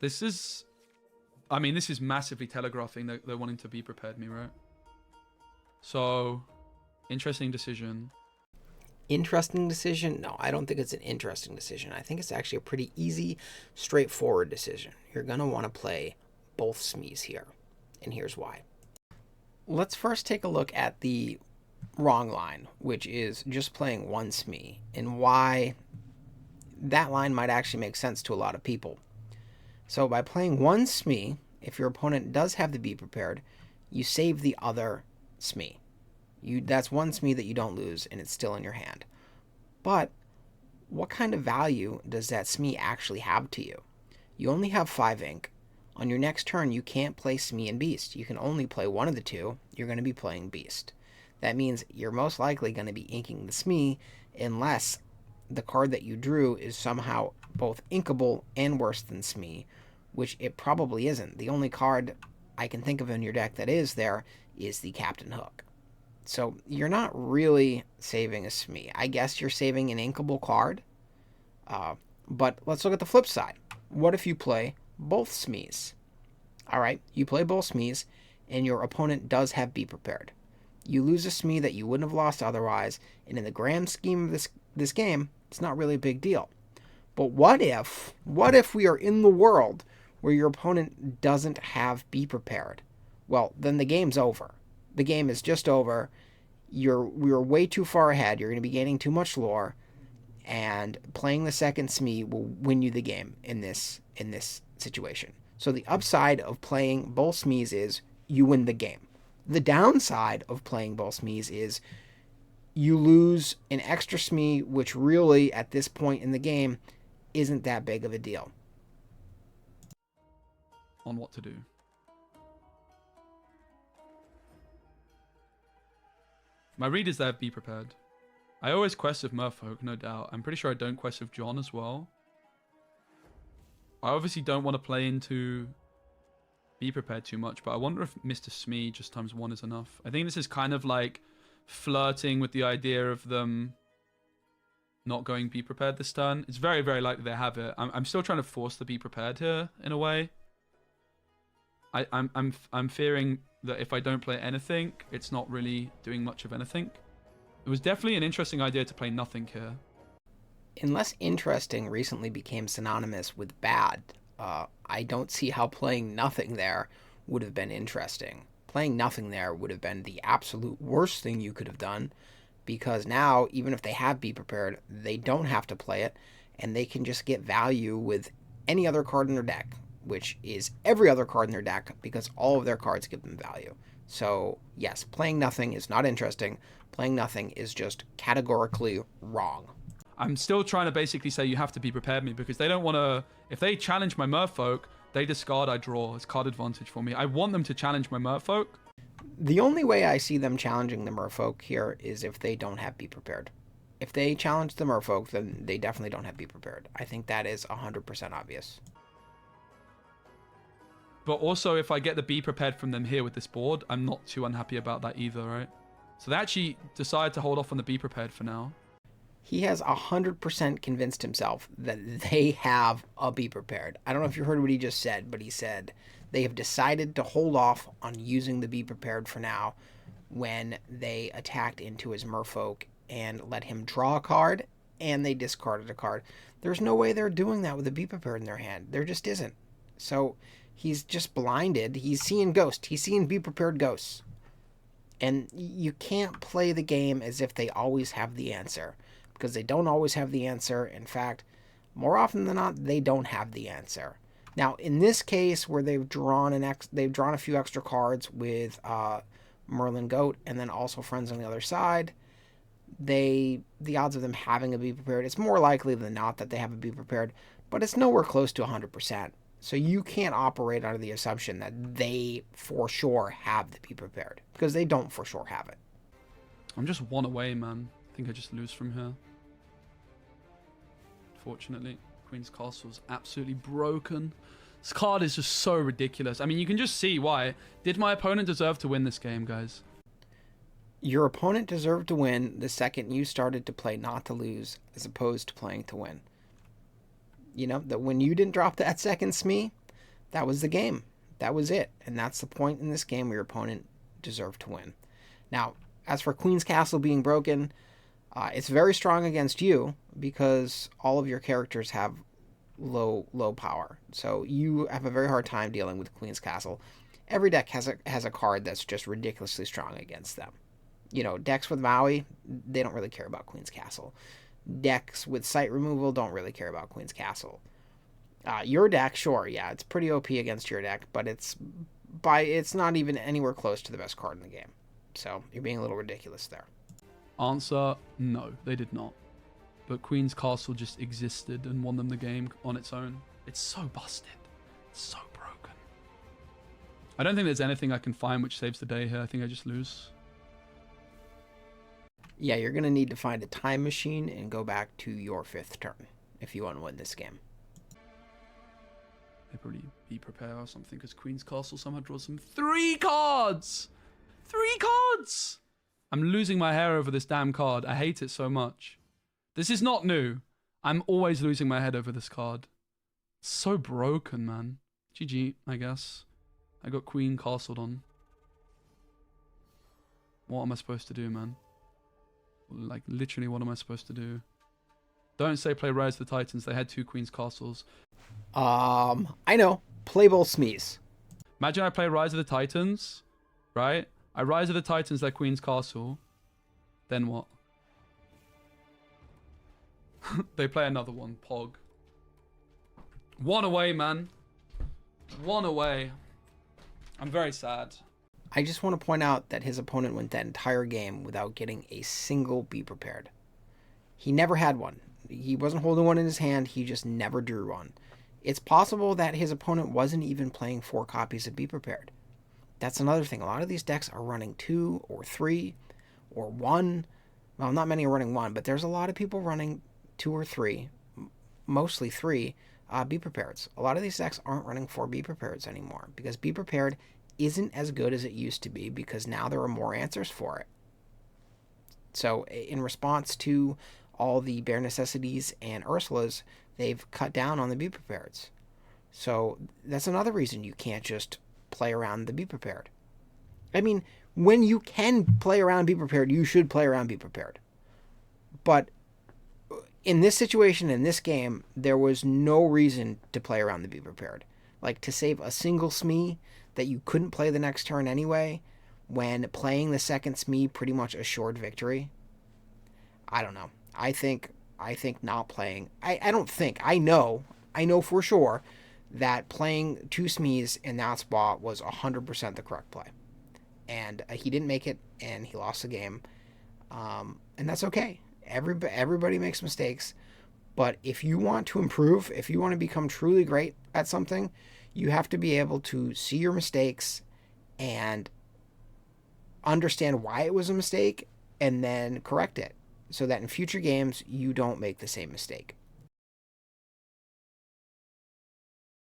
This is... I mean, this is massively telegraphing that they're wanting to be prepared me, right? So, interesting decision. Interesting decision? No, I don't think it's an interesting decision. I think it's actually a pretty easy, straightforward decision. You're going to want to play both Smees here, and here's why. Let's first take a look at the wrong line, which is just playing one Smee, and why that line might actually make sense to a lot of people. So by playing one Smee, if your opponent does have the Be Prepared, you save the other Smee. That's one Smee that you don't lose, and it's still in your hand. But what kind of value does that Smee actually have to you? You only have 5 ink. On your next turn, you can't play Smee and Beast. You can only play one of the two. You're going to be playing Beast. That means you're most likely going to be inking the Smee unless the card that you drew is somehow both inkable and worse than Smee, which it probably isn't. The only card I can think of in your deck that is there is the Captain Hook. So you're not really saving a Smee. I guess you're saving an inkable card. But let's look at the flip side. What if you play both Smees? All right, you play both Smees, and your opponent does have Be Prepared. You lose a Smee that you wouldn't have lost otherwise, and in the grand scheme of this game, it's not really a big deal. But what if we are in the world where your opponent doesn't have Be Prepared? Well, then the game's over. The game is just over. We're way too far ahead. You're going to be gaining too much lore, and playing the second Smee will win you the game in this situation. So the upside of playing both Smees is you win the game. The downside of playing both Smees is you lose an extra Smee, which really, at this point in the game, isn't that big of a deal. On what to do. My read is there, Be Prepared. I always quest with Merfolk, no doubt. I'm pretty sure I don't quest with John as well. I obviously don't want to play into Be Prepared too much, but I wonder if Mr. Smee just times 1 is enough. I think this is kind of like flirting with the idea of them not going Be Prepared this turn. It's very, very likely they have it. I'm still trying to force the Be Prepared here, in a way. I'm fearing that if I don't play anything, it's not really doing much of anything. It was definitely an interesting idea to play nothing here. Unless interesting recently became synonymous with bad, I don't see how playing nothing there would have been interesting. Playing nothing there would have been the absolute worst thing you could have done, because now, even if they have Be Prepared, they don't have to play it, and they can just get value with any other card in their deck, which is every other card in their deck, because all of their cards give them value. So, yes, playing nothing is not interesting. Playing nothing is just categorically wrong. I'm still trying to basically say you have to Be Prepared me, because they don't want to... If they challenge my Merfolk, they discard, I draw. It's card advantage for me. I want them to challenge my Merfolk. The only way I see them challenging the Merfolk here is if they don't have Be Prepared. If they challenge the Merfolk, then they definitely don't have Be Prepared. I think that is 100% obvious. But also, if I get the Be Prepared from them here with this board, I'm not too unhappy about that either, right? So they actually decided to hold off on the Be Prepared for now. He has 100% convinced himself that they have a Be Prepared. I don't know if you heard what he just said, but he said they have decided to hold off on using the Be Prepared for now when they attacked into his Merfolk and let him draw a card, and they discarded a card. There's no way they're doing that with a Be Prepared in their hand. There just isn't. So he's just blinded. He's seeing ghosts. He's seeing Be Prepared ghosts. And you can't play the game as if they always have the answer, because they don't always have the answer. In fact, more often than not, they don't have the answer. Now, in this case, where they've drawn a few extra cards with Merlin Goat and then also friends on the other side, the odds of them having a Be Prepared, it's more likely than not that they have a Be Prepared, but it's nowhere close to 100%. So you can't operate under the assumption that they for sure have the Be Prepared, because they don't for sure have it. I'm just 1 away, man. I think I just lose from here. Fortunately, Queen's Castle's absolutely broken. This card is just so ridiculous. I mean, you can just see why. Did my opponent deserve to win this game, guys? Your opponent deserved to win the second you started to play not to lose as opposed to playing to win. You know, that when you didn't drop that second Smee, That was the game. That was it. And that's the point in this game where your opponent deserved to win. Now, as for Queen's Castle being broken, it's very strong against you because all of your characters have low power. So you have a very hard time dealing with Queen's Castle. Every deck has a card that's just ridiculously strong against them. You know, decks with Maui, they don't really care about Queen's Castle. Decks with site removal don't really care about Queen's Castle. Your deck, sure, yeah, it's pretty OP against your deck, but it's not even anywhere close to the best card in the game. So you're being a little ridiculous there. Answer, no, they did not. But Queen's Castle just existed and won them the game on its own. It's so busted. It's so broken. I don't think there's anything I can find which saves the day here. I think I just lose. Yeah, you're going to need to find a time machine and go back to your 5th turn if you want to win this game. They probably be prepared or something because Queen's Castle somehow draws them 3 cards! 3 cards! I'm losing my hair over this damn card. I hate it so much. This is not new. I'm always losing my head over this card. It's so broken, man. GG, I guess. I got Queen Castled on. What am I supposed to do, man? Like, literally, what am I supposed to do? Don't say play Rise of the Titans. They had 2 Queen's Castles. I know. Play both Smees. Imagine I play Rise of the Titans, right? I Rise of the Titans, their Queen's Castle. Then what? They play another one. Pog. 1 away, man. 1 away. I'm very sad. I just want to point out that his opponent went that entire game without getting a single Be Prepared. He never had one. He wasn't holding one in his hand. He just never drew one. It's possible that his opponent wasn't even playing 4 copies of Be Prepared. That's another thing. A lot of these decks are running 2 or 3 or 1. Well, not many are running 1, but there's a lot of people running 2 or 3, mostly 3, Be Prepareds. A lot of these decks aren't running 4 Be Prepareds anymore because Be Prepared isn't as good as it used to be because now there are more answers for it. So in response to all the Bare Necessities and Ursulas, they've cut down on the Be Prepareds. So that's another reason you can't just play around the Be Prepared. I mean, when you can play around Be Prepared, you should play around Be Prepared. But in this situation, in this game, there was no reason to play around the Be Prepared. Like, to save a single Smee that you couldn't play the next turn anyway, when playing the second Smee pretty much assured victory. I don't know. I think not playing... I don't think. I know for sure that playing 2 Smees in that spot was 100% the correct play. And he didn't make it, and he lost the game. And that's okay. Everybody makes mistakes. But if you want to improve, if you want to become truly great at something, you have to be able to see your mistakes and understand why it was a mistake and then correct it so that in future games you don't make the same mistake.